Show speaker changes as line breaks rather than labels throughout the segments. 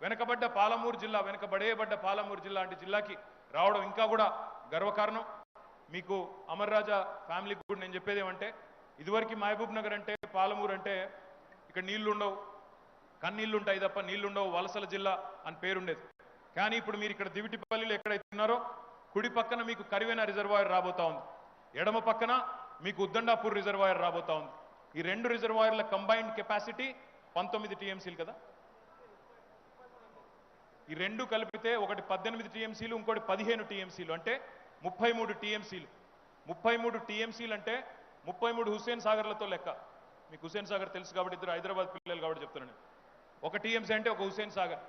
వెనకబడ్డ పాలమూరు జిల్లా, వెనకబడేయబడ్డ పాలమూరు జిల్లా అంటే జిల్లాకి రావడం ఇంకా కూడా గర్వకారణం. మీకు అమర్ రాజా ఫ్యామిలీకి కూడా నేను చెప్పేది ఏమంటే, ఇదివరకు మహబూబ్ నగర్ అంటే, పాలమూరు అంటే ఇక్కడ నీళ్లు ఉండవు, కన్నీళ్లు ఉంటాయి తప్ప నీళ్లు ఉండవు, వలసల జిల్లా అని పేరుండేది. కానీ ఇప్పుడు మీరు ఇక్కడ దివిటిపల్లిలో ఎక్కడైతే ఉన్నారో కుడి పక్కన మీకు కరివేన రిజర్వాయర్ రాబోతా ఉంది, ఎడమ పక్కన మీకు ఉద్దండాపూర్ రిజర్వాయర్ రాబోతా ఉంది. ఈ రెండు రిజర్వాయర్ల కంబైన్డ్ కెపాసిటీ 19 టీఎంసీలు కదా. ఈ రెండు కలిపితే ఒకటి 18 టీఎంసీలు, ఇంకోటి 15 టీఎంసీలు, అంటే 33 టీఎంసీలు. 33 టీఎంసీలు అంటే 33 హుస్సేన్ సాగర్లతో లెక్క. మీకు హుస్సేన్ సాగర్ తెలుసు కాబట్టి, ఇద్దరు హైదరాబాద్ పిల్లలు కాబట్టి చెప్తున్నాను. ఒక టీఎంసీ అంటే ఒక హుస్సేన్ సాగర్.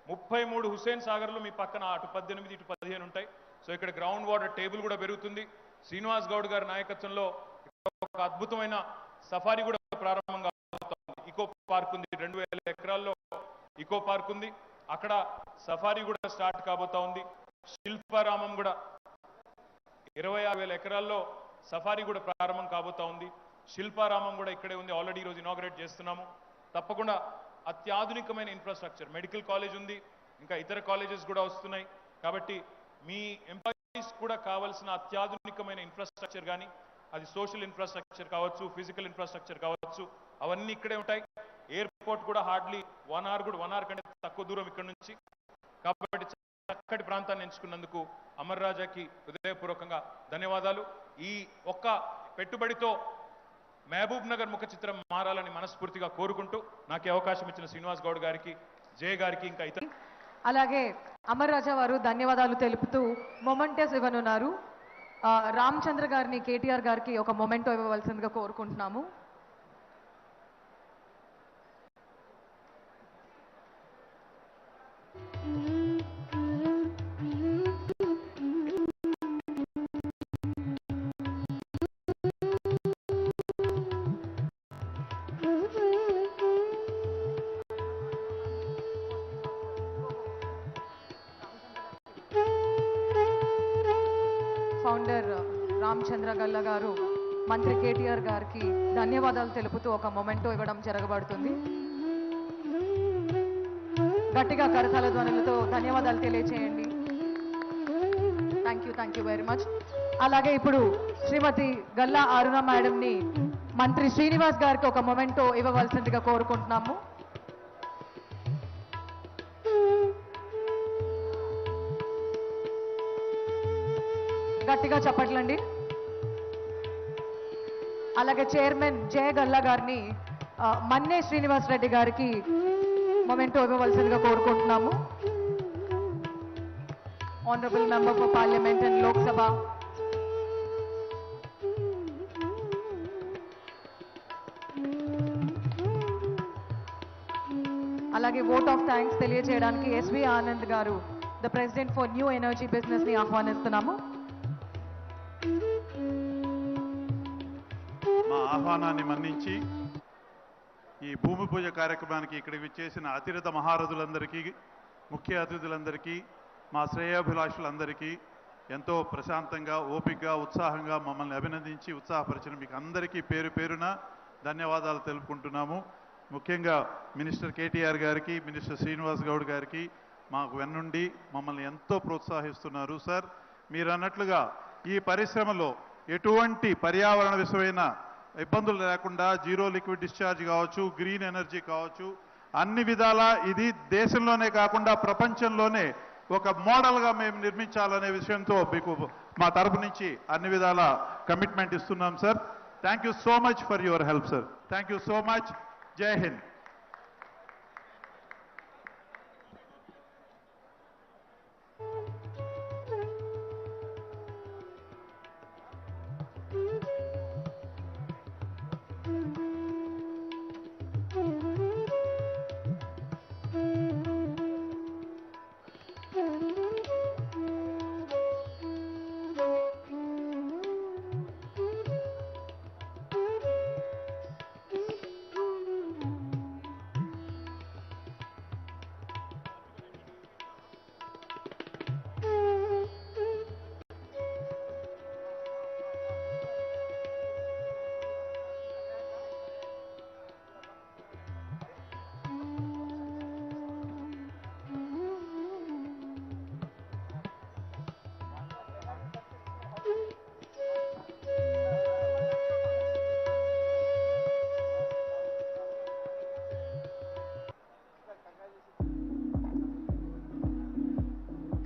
33 హుస్సేన్ సాగర్లు మీ పక్కన అటు 18 ఇటు 15 ఉంటాయి. సో ఇక్కడ గ్రౌండ్ వాటర్ టేబుల్ కూడా పెరుగుతుంది. శ్రీనివాస్ గౌడ్ గారి నాయకత్వంలో ఒక అద్భుతమైన సఫారీ కూడా ప్రారంభంగా అవుతుంది. ఇకో పార్క్ ఉంది, 2000 ఎకరాల్లో ఇకో పార్క్ ఉంది. అక్కడ సఫారీ కూడా స్టార్ట్ కాబోతా ఉంది. శిల్పారామం కూడా 26,000 ఎకరాల్లో సఫారీ కూడా ప్రారంభం కాబోతా ఉంది. శిల్పారామం కూడా ఇక్కడే ఉంది, ఆల్రెడీ ఈరోజు ఇనాగ్రేట్ చేస్తున్నాము. తప్పకుండా అత్యాధునికమైన ఇన్ఫ్రాస్ట్రక్చర్, మెడికల్ కాలేజ్ ఉంది, ఇంకా ఇతర కాలేజెస్ కూడా వస్తున్నాయి. కాబట్టి మీ ఎంప్లాయీస్ కూడా కావాల్సిన అత్యాధునికమైన ఇన్ఫ్రాస్ట్రక్చర్ కానీ, అది సోషల్ ఇన్ఫ్రాస్ట్రక్చర్ కావచ్చు, ఫిజికల్ ఇన్ఫ్రాస్ట్రక్చర్ కావచ్చు, అవన్నీ ఇక్కడే ఉంటాయి. ఎయిర్పోర్ట్ కూడా హార్డ్లీ 1 అవర్ కంటే తక్కువ దూరం ఇక్కడ నుంచి. కాబట్టి చక్కటి ప్రాంతాన్ని ఎంచుకున్నందుకు అమర్ రాజాకి హృదయపూర్వకంగా ధన్యవాదాలు. ఈ ఒక్క పెట్టుబడితో మహబూబ్ నగర్ ముఖ చిత్రం మారాలని మనస్ఫూర్తిగా కోరుకుంటూ నాకు అవకాశం ఇచ్చిన శ్రీనివాస్ గౌడ్ గారికి, జయ గారికి, ఇంకా ఇతర
అలాగే అమర్ రాజా వారు ధన్యవాదాలు తెలుపుతూ మొమెంటస్ ఇవ్వనున్నారు. రామచంద్ర గారిని, కేటీఆర్ గారికి ఒక మొమెంటో ఇవ్వవలసిందిగా కోరుకుంటున్నాము. ఫౌండర్ రామచంద్ర గల్ల గారు మంత్రి కేటీఆర్ గారికి ధన్యవాదాలు తెలుపుతూ ఒక మొమెంటో ఇవ్వడం జరగబడుతుంది. గట్టిగా కరతాళ ధ్వనులతో ధన్యవాదాలు తెలియచేయండి. Thank you very much. అలాగే ఇప్పుడు శ్రీమతి గల్లా అరుణ మేడంని మంత్రి శ్రీనివాస్ గారికి ఒక మొమెంటో ఇవ్వవలసిందిగా కోరుకుంటున్నాము. గట్టిగా చెప్పట్లండి. అలాగే చైర్మన్ జయ గల్లా గారిని మన్నే శ్రీనివాస్ రెడ్డి గారికి మొమెంటో ఇవ్వవలసిందిగా కోరుకుంటున్నాము. Honourable member for parliament and Lok Sabha. అలాగే ఓట్ ఆఫ్ థ్యాంక్స్ తెలియజేయడానికి ఎస్వి ఆనంద్ గారు, the president for new energy business ని ఆహ్వానిస్తున్నాము.
మా ఆహ్వానాన్ని మన్నించి ఈ భూమి పూజ కార్యక్రమానికి ఇక్కడికి విచ్చేసిన అతిరథ మహారథులందరికీ, ముఖ్య అతిథులందరికీ, మా శ్రేయోభిలాషులందరికీ ఎంతో ప్రశాంతంగా, ఓపికగా, ఉత్సాహంగా మమ్మల్ని అభినందించి ఉత్సాహపరిచిన మీకు అందరికీ పేరు పేరున ధన్యవాదాలు తెలుపుకుంటున్నాము. ముఖ్యంగా మినిస్టర్ కేటీఆర్ గారికి, మినిస్టర్ శ్రీనివాస్ గౌడ్ గారికి మాకు వెన్నుండి మమ్మల్ని ఎంతో ప్రోత్సహిస్తున్నారు. సార్, మీరు అన్నట్లుగా ఈ పరిశ్రమలో ఎటువంటి పర్యావరణ విషయమైన ఇబ్బందులు లేకుండా జీరో లిక్విడ్ డిశ్చార్జ్ కావచ్చు, గ్రీన్ ఎనర్జీ కావచ్చు, అన్ని విధాలా ఇది దేశంలోనే కాకుండా ప్రపంచంలోనే ఒక మోడల్గా మేము నిర్మించాలనే విషయంతో మీకు మా తరపు నుంచి అన్ని విధాల కమిట్మెంట్ ఇస్తున్నాం sir. Thank you so much for your help sir. Thank you so much. జై హింద్.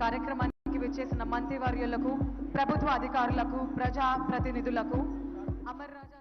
కార్యక్రమానికి విచ్చేసిన మంత్రివర్యులకు, ప్రభుత్వ అధికారులకు, ప్రజా ప్రతినిధులకు అమర్ రాజా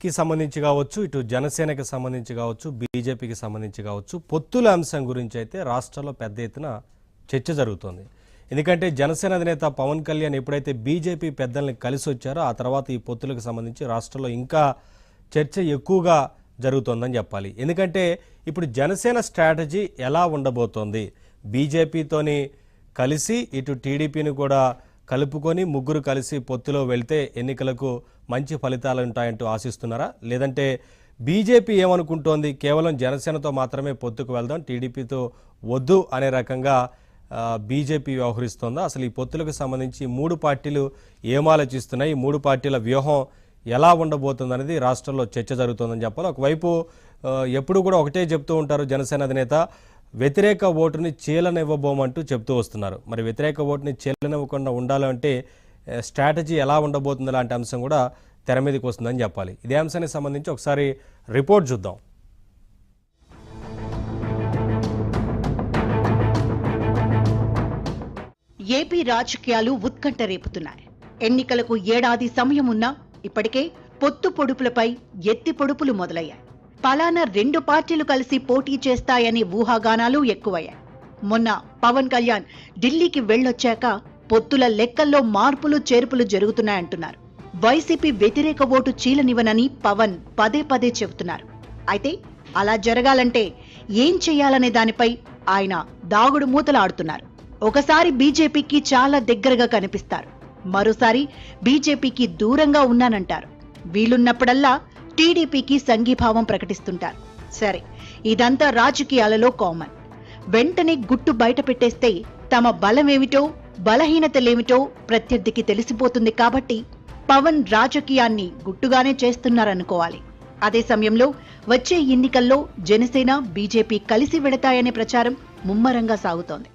కి సంబంధించి కావచ్చు, ఇటు జనసేనకి సంబంధించి కావచ్చు, బీజేపీకి సంబంధించి కావచ్చు, పొత్తుల అంశం గురించి అయితే రాష్ట్రంలో పెద్ద ఎత్తున చర్చ జరుగుతోంది. ఎందుకంటే జనసేన అధినేత పవన్ కళ్యాణ్ ఎప్పుడైతే బీజేపీ పెద్దల్ని కలిసి వచ్చారో ఆ తర్వాత ఈ పొత్తులకు సంబంధించి రాష్ట్రంలో ఇంకా చర్చ ఎక్కువగా జరుగుతోందని చెప్పాలి. ఎందుకంటే ఇప్పుడు జనసేన స్ట్రాటజీ ఎలా ఉండబోతోంది, బీజేపీతోని కలిసి ఇటు టీడీపీని కూడా కలుపుకొని ముగ్గురు కలిసి పొత్తులో వెళ్తే ఎన్నికలకు మంచి ఫలితాలు ఉంటాయంటూ ఆశిస్తున్నారా, లేదంటే బీజేపీ ఏమనుకుంటోంది, కేవలం జనసేనతో మాత్రమే పొత్తుకు వెళ్దాం, టీడీపీతో వద్దు అనే రకంగా బీజేపీ వ్యవహరిస్తోందా? అసలు ఈ పొత్తులకు సంబంధించి మూడు పార్టీలు ఏం ఆలోచిస్తున్నాయి, ఈ మూడు పార్టీల వ్యూహం ఎలా ఉండబోతుంది అనేది రాష్ట్రంలో చర్చ జరుగుతోందని చెప్పాలి. ఒకవైపు ఎప్పుడు కూడా ఒకటే చెప్తూ ఉంటారు జనసేన అధినేత, వ్యతిరేక ఓటుని చీలనివ్వబోమంటూ చెప్తూ వస్తున్నారు. మరి వ్యతిరేక ఓటుని చీలనివ్వకుండా ఉండాలంటే స్ట్రాటజీ ఎలా ఉండబోతుంది లాంటి అంశం కూడా తెర మీదకి వస్తుందని చెప్పాలి. ఇదే అంశానికి సంబంధించి ఒకసారి రిపోర్ట్ చూద్దాం.
ఏపీ రాజకీయాలు ఉత్కంఠ రేపుతున్నాయి. ఎన్నికలకు ఏడాది సమయం ఉన్నా ఇప్పటికే పొత్తు పొడుపులపై ఎత్తి పొడుపులు మొదలయ్యాయి. పలానా రెండు పార్టీలు కలిసి పోటీ చేస్తాయనే ఊహాగానాలు ఎక్కువయ్యాయి. మొన్న పవన్ కళ్యాణ్ ఢిల్లీకి వెళ్ళొచ్చాక పొత్తుల లెక్కల్లో మార్పులు చేర్పులు జరుగుతున్నాయంటున్నారు. వైసీపీ వ్యతిరేక ఓటు చీలనివ్వనని పవన్ పదే పదే చెబుతున్నారు. అయితే అలా జరగాలంటే ఏం చేయాలనే దానిపై ఆయన దాగుడు మూతలాడుతున్నారు. ఒకసారి బీజేపీకి చాలా దగ్గరగా కనిపిస్తారు, మరోసారి బీజేపీకి దూరంగా ఉన్నానంటారు. వీలున్నప్పుడల్లా టీడీపీకి సంఘీభావం ప్రకటిస్తుంటారు. సరే, ఇదంతా రాజకీయాలలో కామన్. వెంటనే గుట్టు బయట పెట్టేస్తే తమ బలమేమిటో బలహీనతలేమిటో ప్రత్యర్థికి తెలిసిపోతుంది. కాబట్టి పవన్ రాజకీయాన్ని గుట్టుగానే చేస్తున్నారనుకోవాలి. అదే సమయంలో వచ్చే ఎన్నికల్లో జనసేన బీజేపీ కలిసి వెడతాయనే ప్రచారం ముమ్మరంగా సాగుతోంది.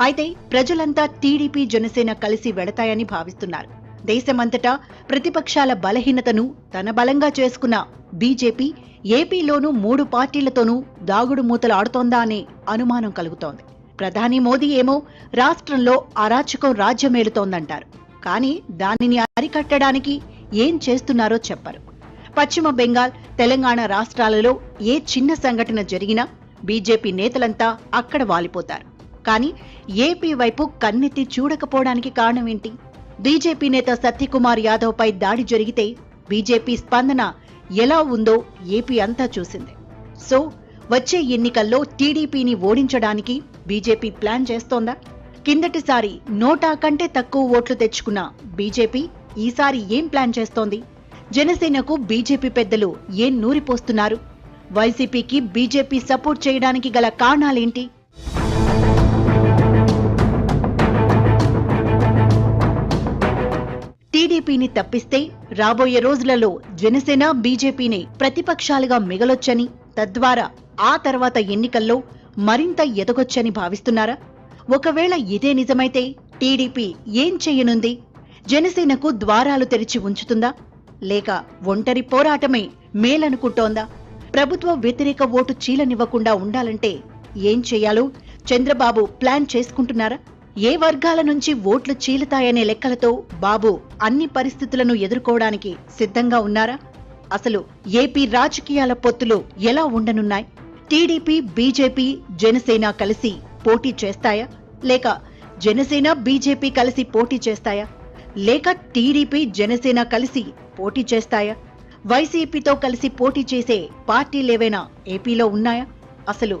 అయితే ప్రజలంతా టీడీపీ జనసేన కలిసి వెడతాయని భావిస్తున్నారు. దేశమంతటా ప్రతిపక్షాల బలహీనతను తన బలంగా చేసుకున్న బీజేపీ ఏపీలోనూ మూడు పార్టీలతోనూ దాగుడు మూతలు ఆడుతోందా అనే అనుమానం కలుగుతోంది. ప్రధాని మోదీ ఏమో రాష్ట్రంలో అరాచకం రాజ్యమేలుతోందంటారు. కానీ దానిని అరికట్టడానికి ఏం చేస్తున్నారో చెప్పరు. పశ్చిమ బెంగాల్, తెలంగాణ రాష్ట్రాలలో ఏ చిన్న సంఘటన జరిగినా బీజేపీ నేతలంతా అక్కడ వాలిపోతారు. కానీ ఏపీ వైపు కన్నెత్తి చూడకపోవడానికి కారణమేంటి? బీజేపీ నేత సత్యకుమార్ యాదవ్ పై దాడి జరిగితే బీజేపీ స్పందన ఎలా ఉందో ఏపీ అంతా చూసింది. సో వచ్చే ఎన్నికల్లో టీడీపీని ఓడించడానికి బీజేపీ ప్లాన్ చేస్తోందా? కిందటిసారి 100 కంటే తక్కువ ఓట్లు తెచ్చుకున్న బీజేపీ ఈసారి ఏం ప్లాన్ చేస్తోంది? జనసేనకు బీజేపీ పెద్దలు ఏం నూరిపోస్తున్నారు? వైసీపీకి బీజేపీ సపోర్ట్ చేయడానికి గల కారణాలేంటి? టీడీపీని తప్పిస్తే రాబోయే రోజులలో జనసేన బీజేపీని ప్రతిపక్షాలుగా మిగలొచ్చని, తద్వారా ఆ తర్వాత ఎన్నికల్లో మరింత ఎదగొచ్చని భావిస్తున్నారా? ఒకవేళ ఇదే నిజమైతే టీడీపీ ఏం చేయనుంది? జనసేనకు ద్వారాలు తెరిచి ఉంచుతుందా, లేక ఒంటరి పోరాటమే మేలనుకుంటోందా? ప్రభుత్వ వ్యతిరేక ఓటు చీలనివ్వకుండా ఉండాలంటే ఏం చేయాలో చంద్రబాబు ప్లాన్ చేసుకుంటున్నారా? ఏ వర్గాల నుంచి ఓట్లు చీలుతాయనే లెక్కలతో బాబు అన్ని పరిస్థితులను ఎదుర్కోవడానికి సిద్ధంగా ఉన్నారా? అసలు ఏపీ రాజకీయాల పొత్తులు ఎలా ఉండనున్నాయి? టీడీపీ, బీజేపీ, జనసేన కలిసి పోటీ చేస్తాయా, లేక జనసేన బీజేపీ కలిసి పోటీ చేస్తాయా, లేక టీడీపీ జనసేన కలిసి పోటీ చేస్తాయా? వైసీపీతో కలిసి పోటీ చేసే పార్టీలేవైనా ఏపీలో ఉన్నాయా? అసలు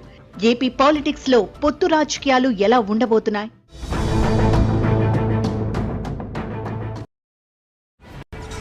ఏపీ పాలిటిక్స్ లో పొత్తు రాజకీయాలు ఎలా ఉండబోతున్నాయి?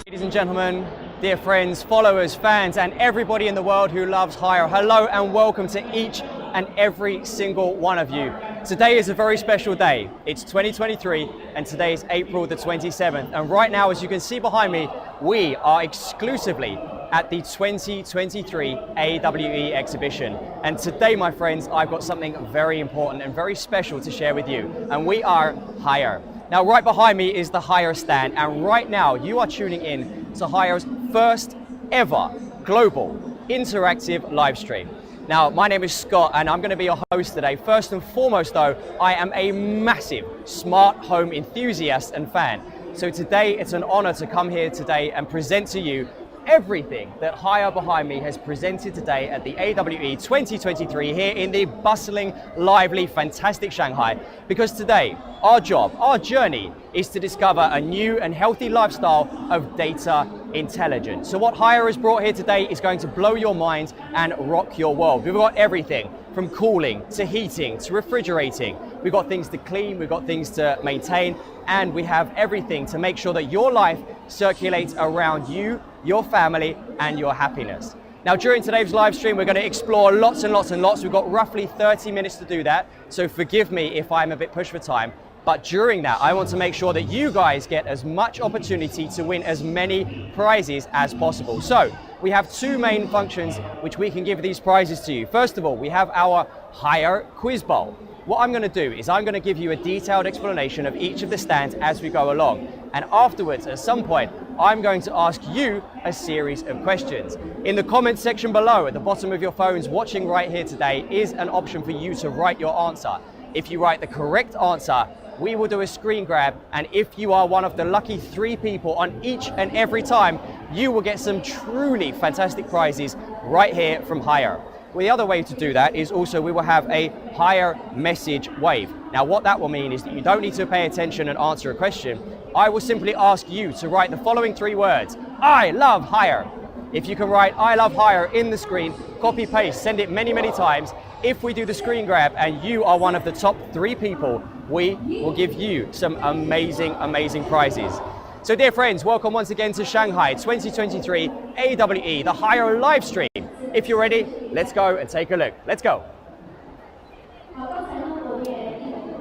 Ladies and gentlemen, dear friends, followers, fans, and everybody in the world who loves Hire, hello and welcome to each and every single one of you. Today is a very special day. It's 2023 and today is April the 27th. And right now, as you can see behind me, we are exclusively at the 2023 AWE exhibition. And today, my friends, I've got something very important and very special to share with you. And we are Haier. Now, right behind me is the Haier stand. And right now, you are tuning in to Haier's first ever global interactive live stream. Now, my name is Scott and I'm going to be your host today. First and foremost though, I am a massive smart home enthusiast and fan. So today it's an honor to come here today and present to you everything that Haier behind me has presented today at the AWE 2023 here in the bustling, lively, fantastic Shanghai. Because today, our job, our journey is to discover a new and healthy lifestyle of data intelligence. So what Haier has brought here today is going to blow your mind and rock your world. We've got everything from cooling to heating to refrigerating. We've got things to clean, we've got things to maintain, and we have everything to make sure that your life circulates around you, your family, and your happiness. Now, during today's live stream, we're going to explore lots and lots and lots. We've got roughly 30 minutes to do that, so forgive me if I'm a bit pushed for time. But during that, I want to make sure that you guys get as much opportunity to win as many prizes as possible. So, we have two main functions which we can give these prizes to you. First of all, we have our Haier Quiz Bowl. What I'm going to do is I'm going to give you a detailed explanation of each of the stands as we go along. And afterwards, at some point, I'm going to ask you a series of questions. In the comments section below, at the bottom of your phones watching right here today, is an option for you to write your answer. If you write the correct answer, we will do a screen grab, and if you are one of the lucky 3 people on each and every time, you will get some truly fantastic prizes right here from Haier. Well, the other way to do that is also we will have a Haier message wave. Now, what that will mean is that you don't need to pay attention and answer a question. I will simply ask you to write the following 3 words. I love Haier. If you can write I love Haier in the screen, copy paste, send it many, many times. If we do the screen grab and you are one of the top 3 people, we will give you some amazing, amazing prizes. So dear friends, welcome once again to Shanghai 2023 AWE, the Haier live stream. If you're ready, let's go and take a look. Let's go.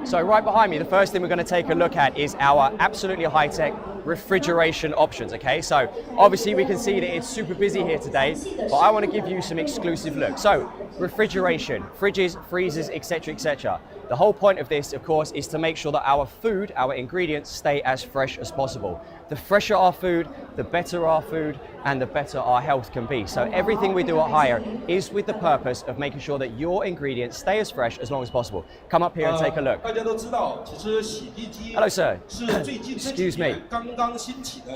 So right behind me, the first thing we're going to take a look at is our absolutely high-tech refrigeration options, okay? So obviously we can see that it's super busy here today, but I want to give you some exclusive looks. So refrigeration, fridges, freezers, etc., etc. The whole point of this, of course, is to make sure that our food, our ingredients, stay as fresh as possible. The fresher our food, the better our food, and the better our health can be. So everything we do at Haier is with the purpose of making sure that your ingredients stay as fresh as long as possible. Come up here and take a look. Hello, sir. Excuse me.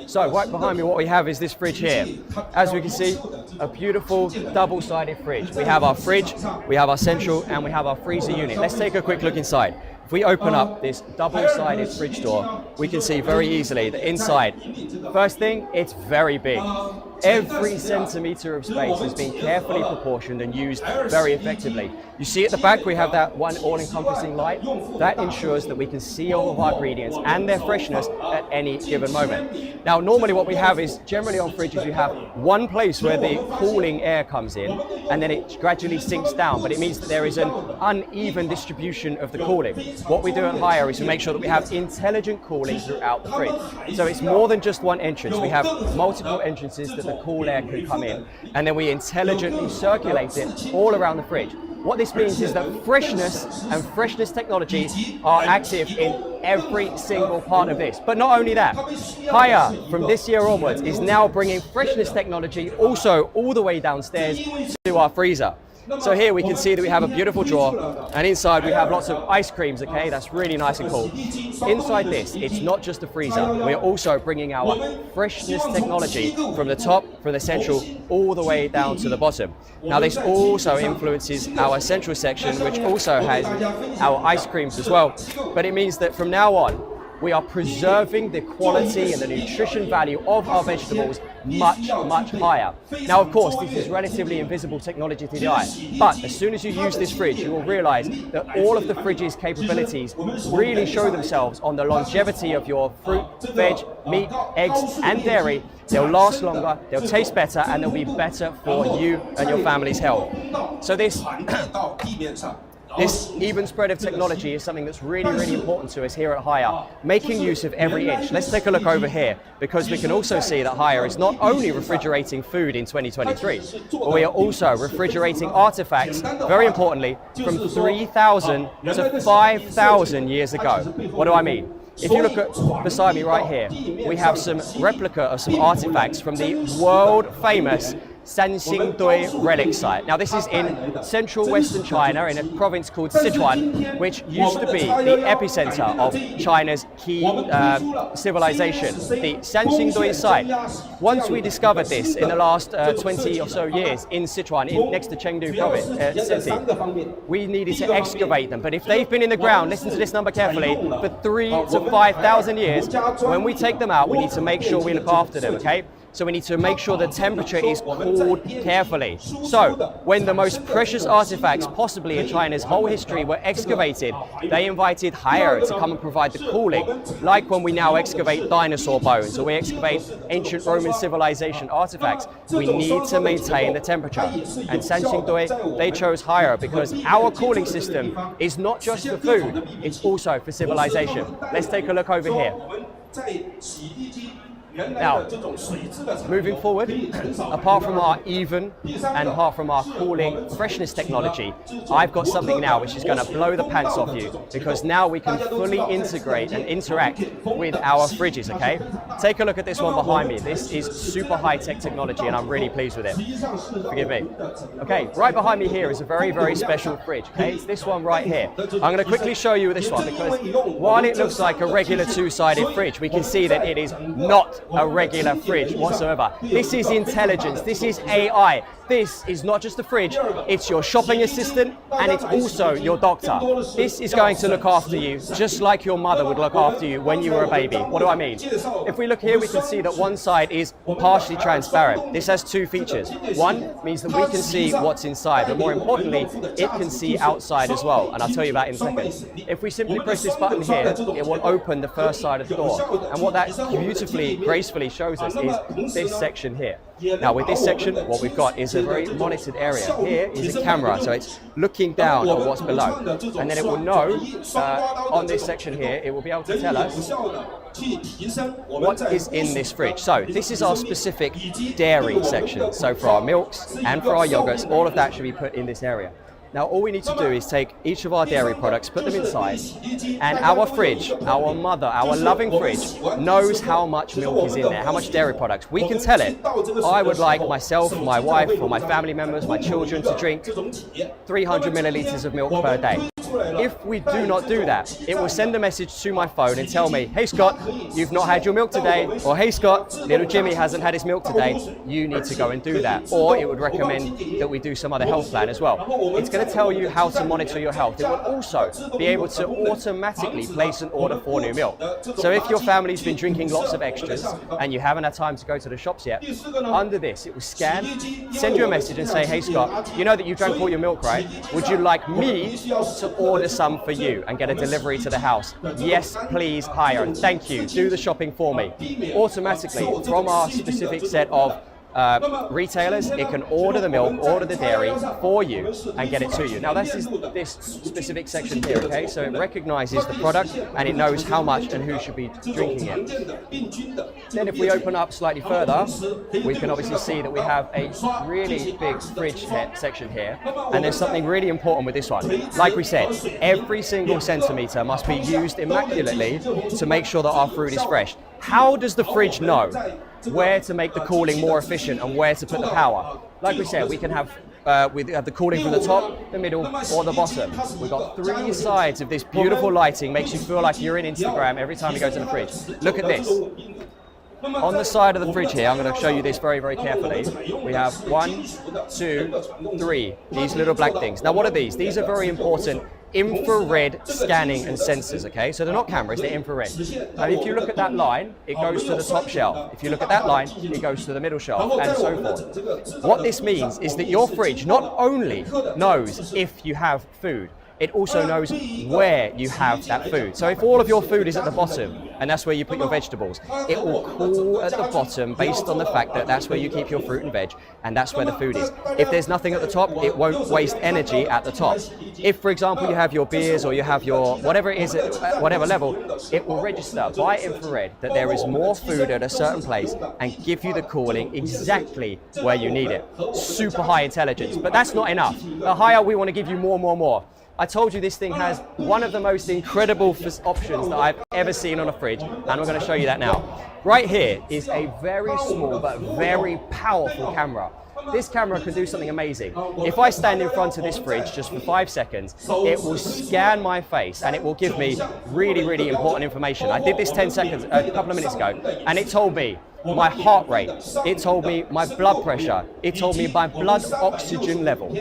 So right behind me, what we have is this fridge here. As we can see, a beautiful double-sided fridge. We have our fridge, we have our central, and we have our freezer unit. Let's take a quick look inside. If we open up this double-sided fridge door, we can see very easily that inside, first thing, it's very big. Every centimeter of space has been carefully proportioned and used very effectively. You see at the back, we have that one all-encompassing light. That ensures that we can see all of our ingredients and their freshness at any given moment. Now, normally what we have is, generally on fridges, you have one place where the cooling air comes in, and then it gradually sinks down, but it means that there is an uneven distribution of the cooling. What we do at Haier is we make sure that we have intelligent cooling throughout the fridge. So it's more than just one entrance. We have multiple entrances that the cool air can come in, and then we intelligently circulate it all around the fridge. What this means is that freshness and freshness technologies are active in every single part of this. But not only that, Haier from this year onwards is now bringing freshness technology also all the way downstairs to our freezer. So here we can see that we have a beautiful drawer, and inside we have lots of ice creams, okay? That's really nice and cool. Inside this, it's not just a freezer. We're also bringing our freshness technology from the top, from the central, all the way down to the bottom. Now this also influences our central section, which also has our ice creams as well. But it means that from now on, we are preserving the quality and the nutrition value of our vegetables much, much higher. Now, of course, this is relatively invisible technology to the eye, but as soon as you use this fridge, you will realize that all of the fridge's capabilities really show themselves on the longevity of your fruit, veg, meat, eggs, and dairy. They'll last longer, they'll taste better, and they'll be better for you and your family's health. So this This even spread of technology is something that's really, really important to us here at Haier, making use of every inch. Let's take a look over here, because we can also see that Haier is not only refrigerating food in 2023, but we are also refrigerating artifacts, very importantly, from 3,000 to 5,000 years ago. What do I mean? If you look at beside me right here, we have some replica of some artifacts from the world famous Sanxingdui relic site. Now this is in central western China in a province called Sichuan, which used to be the epicenter of China's key civilization, the Sanxingdui site. Once we discovered this in the last 20 or so years in Sichuan, next to Chengdu province city, we needed to excavate them. But if they've been in the ground, listen to this number carefully, for 3,000 to 5,000 years, when we take them out, we need to make sure we look after them, okay? So we need to make sure the temperature is cooled carefully. So when the most precious artifacts possibly in China's whole history were excavated, they invited Haier to come and provide the cooling, like when we now excavate dinosaur bones or we excavate ancient Roman civilization artifacts. We need to maintain the temperature. And Sanxingdui, they chose Haier because our cooling system is not just for food, it's also for civilization. Let's take a look over here. Now, moving forward, apart from our even and apart from our cooling freshness technology, I've got something now which is going to blow the pants off you, because now we can fully integrate and interact with our fridges, okay? Take a look at this one behind me. This is super high-tech technology and I'm really pleased with it. Forgive me. Okay, right behind me here is a very, very special fridge, okay? It's this one right here. I'm going to quickly show you this one, because while it looks like a regular two-sided fridge, we can see that it is not a regular fridge whatsoever. This is intelligence, this is AI. This is not just a fridge, it's your shopping assistant and it's also your doctor. This is going to look after you just like your mother would look after you when you were a baby. What do I mean? If we look here, we can see that one side is partially transparent. This has two features. One means that we can see what's inside, but more importantly, it can see outside as well, and I'll tell you about in a second. If we simply press this button here, it will open the first side of the door. And what that beautifully, gracefully shows us is this section here. Now with this section, what we've got is a very monitored area. Here is a camera, so it's looking down on what's below. And then it will know, on this section here, it will be able to tell us what is in this fridge. So this is our specific dairy section. So for our milks and for our yogurts, all of that should be put in this area. Now all we need to do is take each of our dairy products, put them inside, and our fridge, our mother, our loving fridge, knows how much milk is in there, how much dairy products. We can tell it, I would like myself, my wife, or my family members, my children to drink 300 milliliters of milk per day. If we do not do that, it will send a message to my phone and tell me, hey Scott, you've not had your milk today, or hey Scott, little Jimmy hasn't had his milk today, you need to go and do that. Or it would recommend that we do some other health plan as well. It's going to tell you how to monitor your health. It will also be able to automatically place an order for new milk. So if your family's been drinking lots of extras and you haven't had time to go to the shops yet, under this it will scan, send you a message and say, hey Scott, you know that you drank all your milk, right? Would you like me to order some for you and get a delivery to the house? Yes, please, Haier. Thank you. Do the shopping for me. Automatically, from our specific set of retailers, it can order the milk, order the dairy for you and get it to you. Now this is this specific section here, okay? So it recognizes the product and it knows how much and who should be drinking it. Then if we open up slightly further, we can obviously see that we have a really big fridge section here, and there's something really important with this one. Like we said, every single centimeter must be used immaculately to make sure that our food is fresh. How does the fridge know where to make the cooling more efficient and where to put the power? Like we said, we can have the cooling from the top, the middle, or the bottom. We've got three sides of this beautiful lighting, makes you feel like you're in Instagram every time you go to the fridge. Look at this. On the side of the fridge here, I'm going to show you this very, very carefully. We have 1, 2, 3, these little black things. Now what are these? These are very important infrared scanning and sensors, okay? So they're not cameras, they're infrared. And if you look at that line, it goes to the top shelf. If you look at that line, it goes to the middle shelf, and so forth. What this means is that your fridge not only knows if you have food, it also knows where you have that food. So if all of your food is at the bottom, and that's where you put your vegetables, it will cool at the bottom based on the fact that that's where you keep your fruit and veg, and that's where the food is. If there's nothing at the top, it won't waste energy at the top. If, for example, you have your beers or you have your whatever it is at whatever level, it will register by infrared that there is more food at a certain place and give you the cooling exactly where you need it. Super high intelligence, but that's not enough. The higher, we want to give you more. I told you this thing has one of the most incredible options that I've ever seen on a fridge, and I'm going to show you that now. Right here is a very small but very powerful camera. This camera can do something amazing. If I stand in front of this fridge just for 5 seconds, it will scan my face and it will give me really important information. I did this 10 seconds, a couple of minutes ago, and it told me my heart rate, it told me my blood pressure, it told me my blood oxygen level.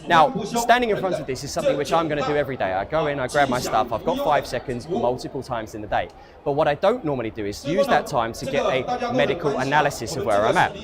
Now, standing in front of this is something which I'm going to do every day. I go in, I grab my stuff, I've got 5 seconds multiple times in the day. But what I don't normally do is use that time to get a medical analysis of where I'm at.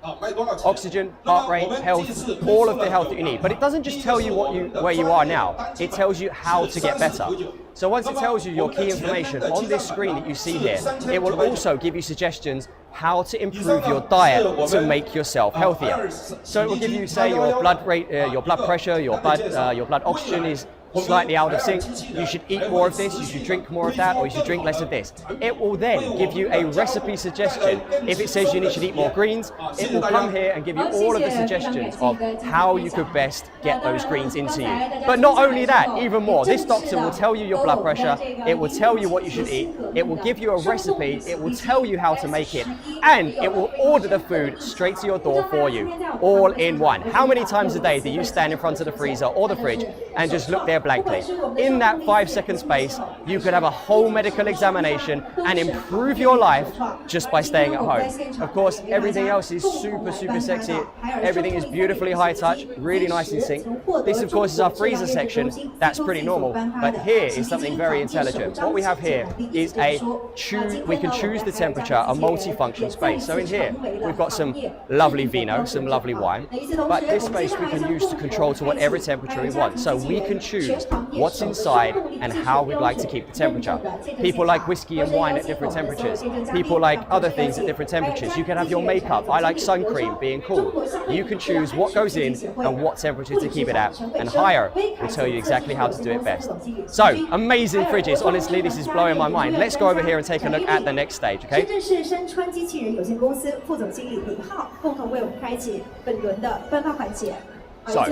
Oxygen, heart rate, health, all of the health that you need. But it doesn't just tell you where you are now, it tells you how to get better. So once it tells you your key information on this screen that you see here, it will also give you suggestions how to improve your diet to make yourself healthier. So it will give you, say, your blood rate, your blood pressure, your blood oxygen is slightly out of sync, you should eat more of this, you should drink more of that, or you should drink less of this. It will then give you a recipe suggestion. If it says you should eat more greens, it will come here and give you all of the suggestions of how you could best get those greens into you. But not only that, even more, this doctor will tell you your blood pressure, it will tell you what you should eat, it will give you a recipe, it will tell you how to make it, and it will order the food straight to your door for you, all in one. How many times a day do you stand in front of the freezer or the fridge and just look there blankly? In that 5-second space, you could have a whole medical examination and improve your life just by staying at home. Of course, everything else is super sexy. Everything is beautifully high touch, really nice and sync. This, of course, is our freezer section. That's pretty normal. But here is something very intelligent. What we have here is we can choose the temperature, a multi-function space. So in here, we've got some lovely vino, some lovely wine. But this space we can use to control to whatever temperature we want. So we can choose what's inside and how we'd like to keep the temperature. People like whiskey and wine at different temperatures. People like other things at different temperatures. You can have your makeup. I like sun cream being cool. You can choose what goes in and what temperature to keep it at. And Haier will tell you exactly how to do it best. So, amazing fridges. Honestly, this is blowing my mind. Let's go over here and take a look at the next stage, okay? So,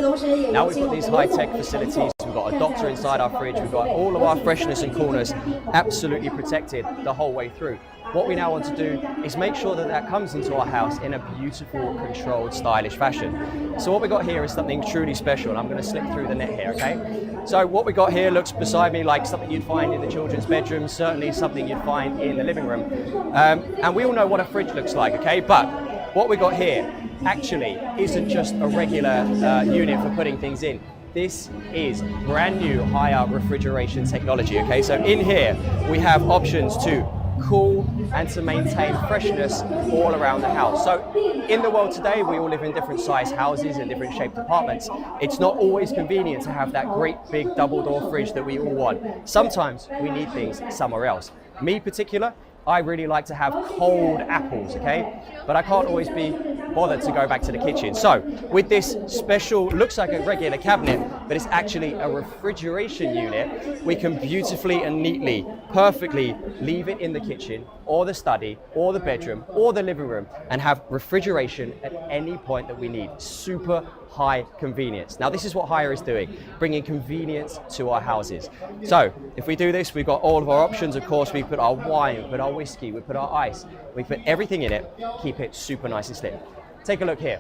now we've got these high-tech facilities, we've got a doctor inside our fridge, we've got all of our freshness and coolness absolutely protected the whole way through. What we now want to do is make sure that that comes into our house in a beautiful, controlled, stylish fashion. So what we got here is something truly special, and I'm going to slip through the net here, okay? So what we got here looks beside me like something you'd find in the children's bedroom, certainly something you'd find in the living room. And we all know what a fridge looks like, okay? But what we got here actually isn't just a regular unit for putting things in. This is brand new Haier refrigeration technology, okay? So in here, we have options to cool and to maintain freshness all around the house. So in the world today, we all live in different size houses and different shaped apartments. It's not always convenient to have that great big double door fridge that we all want. Sometimes we need things somewhere else. Me particular, I really like to have cold apples, okay? But I can't always be bothered to go back to the kitchen. So with this special, looks like a regular cabinet, but it's actually a refrigeration unit, we can beautifully and neatly, perfectly leave it in the kitchen or the study or the bedroom or the living room and have refrigeration at any point that we need. Super high convenience. Now this is what Haier is doing, bringing convenience to our houses. So if we do this, we've got all of our options. Of course, we put our wine, we put our whiskey, we put our ice, we put everything in it, keep it super nice and slim. Take a look here.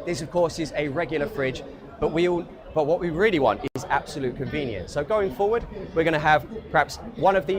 This of course is a regular fridge, but what we really want is absolute convenience. So going forward, we're going to have perhaps one of these